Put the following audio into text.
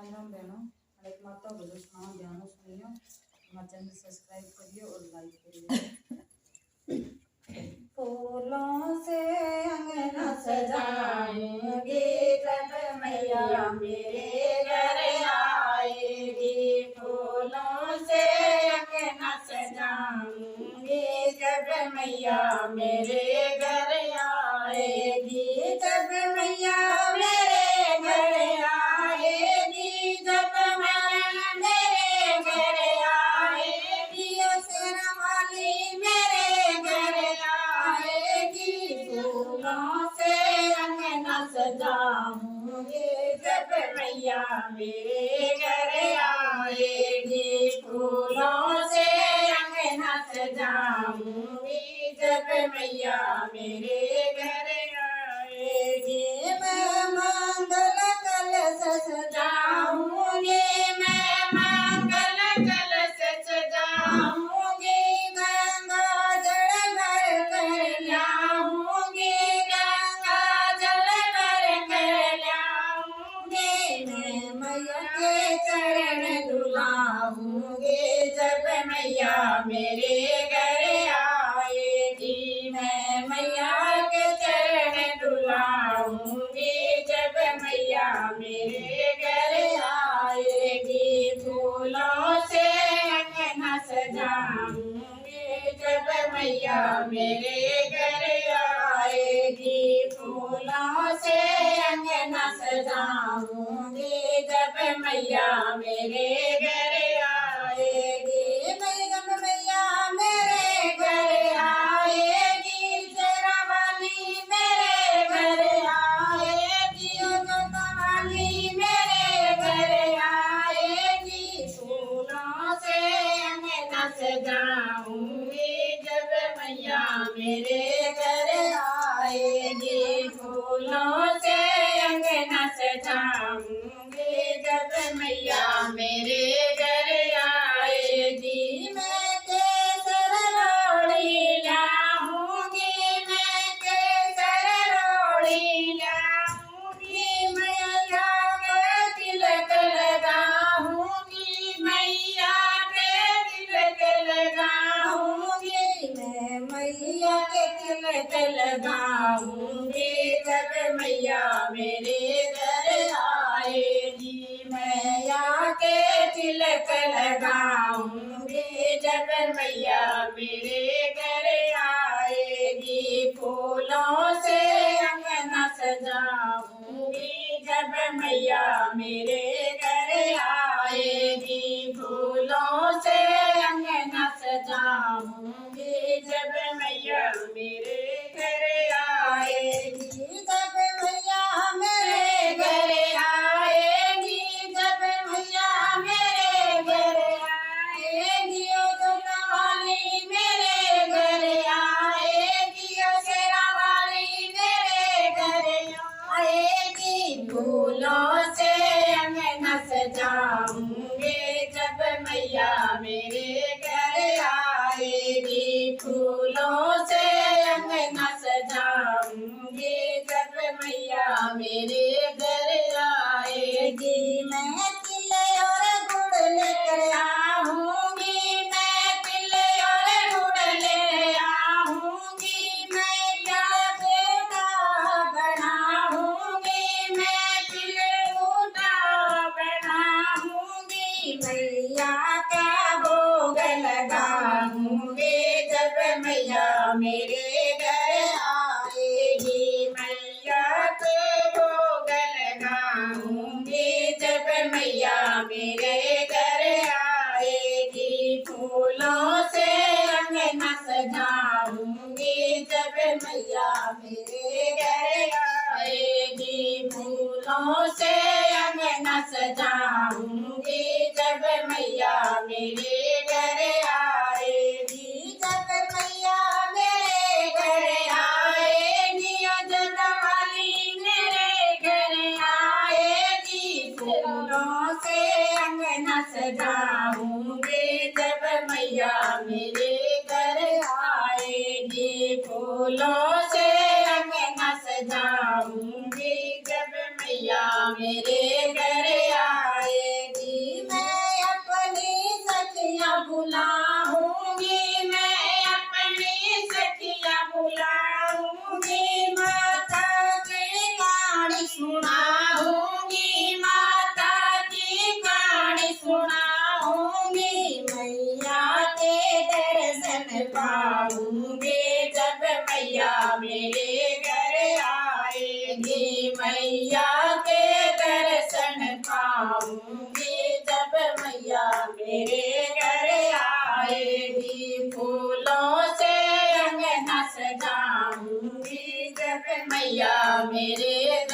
राम राम बहनों। एक माता को भजन सुनाओ, ध्यान से सुनियो। हमारे चैनल सब्सक्राइब करिए और लाइक करिए। फूलों से अंगना सजाऊंगी जब मैया मेरे घर आएगी। फूलों से अंगना सजाऊंगी जब मैया मेरे घर आएगी। जब मैया मेरे घर आएगी, जब मैया मेरे घर आएगी, शेरा वाली मेरे घर आएगी। फूलों से अंगना सजाऊंगी जब मैया मेरे घर आएगी। फूलों से अंगना सजाऊंगी जब मैया मेरे घर आएगी। मैं मंगल कलश सजाऊंगी, मैं मंगल कलश सजाऊंगी। गंगा जल भर कर लाऊंगी, गंगा जल भर कर लाऊंगी। मैं मैया के चरण धुलाऊंगी जब मैया मेरे घर आएगी। मैं मैया के चरण धुलाऊंगी जब मैया मेरे घर आएगी। फूलों से अंगना सजाऊंगी जब मैया मेरे घर आएगी। फूलों से अंगना सजाऊंगी जब मैया मेरे घर आएगी। जब मैया मेरे घर आएगी, शेरा वाली मेरे घर आएगी, जोता वाली मेरे घर आएगी। फूलों से अंगना सजाऊंगी जब मैया मेरे घर आएगी। फूलों से अंगना सजाऊंगी जब मैया मेरे घर आएगी। मैं केसर रोड़ी लाऊंगी, मैं केसर रोड़ी लाऊंगी। मैया के तिलक लगाऊंगी, मैया के तिलक लगाऊंगी। मैं मैया के तिलक लगाऊंगी जब मैया मेरे घर आएगी। मैया के तिलक लगाऊंगी जब मैया मेरे घर आएगी। फूलों से अंगना सजाऊंगी जब मैया मेरे घर आएगी। फूलों से अंगना सजाऊंगी जब मैया मेरे घर आएगी। जब मैया मेरे घर आएगी, जब मैया मेरे घर आएगी, जोता वाली मेरे घर आएगी, शेरा वाली मेरे घर आएगी। फूलों से अंगना सजाऊंगी जब मैया मेरे घर आएगी। फूलों से अंगना सजाऊंगी जब मैया मेरे घर आएगी। मैं तिल और गुड़ लेकर आऊंगी, मैं तिल और गुड़ ले आऊंगी। मैं क्या बेटा बनाऊंगी, मैं तिल बूटा बनाऊंगी। मैया का भोग लगाऊंगी जब मैया मेरे घर आएगी। मैया के भोग लगाऊंगी जब मैया मेरे घर आएगी। फूलों से अंगना सजाऊंगी जब मैया मेरे घर आएगी। फूलों से अंगना सजाऊंगी जब मैया मेरे घर आएगी। जब मैया मेरे घर आएगी, जोता वाली मेरे घर आएगी। फूलों से अंगना सजाऊंगी जब मैया मेरे घर आएगी। फूलों से अंगना सजाऊंगी जब मैया मेरे घर आए। मैया मेरे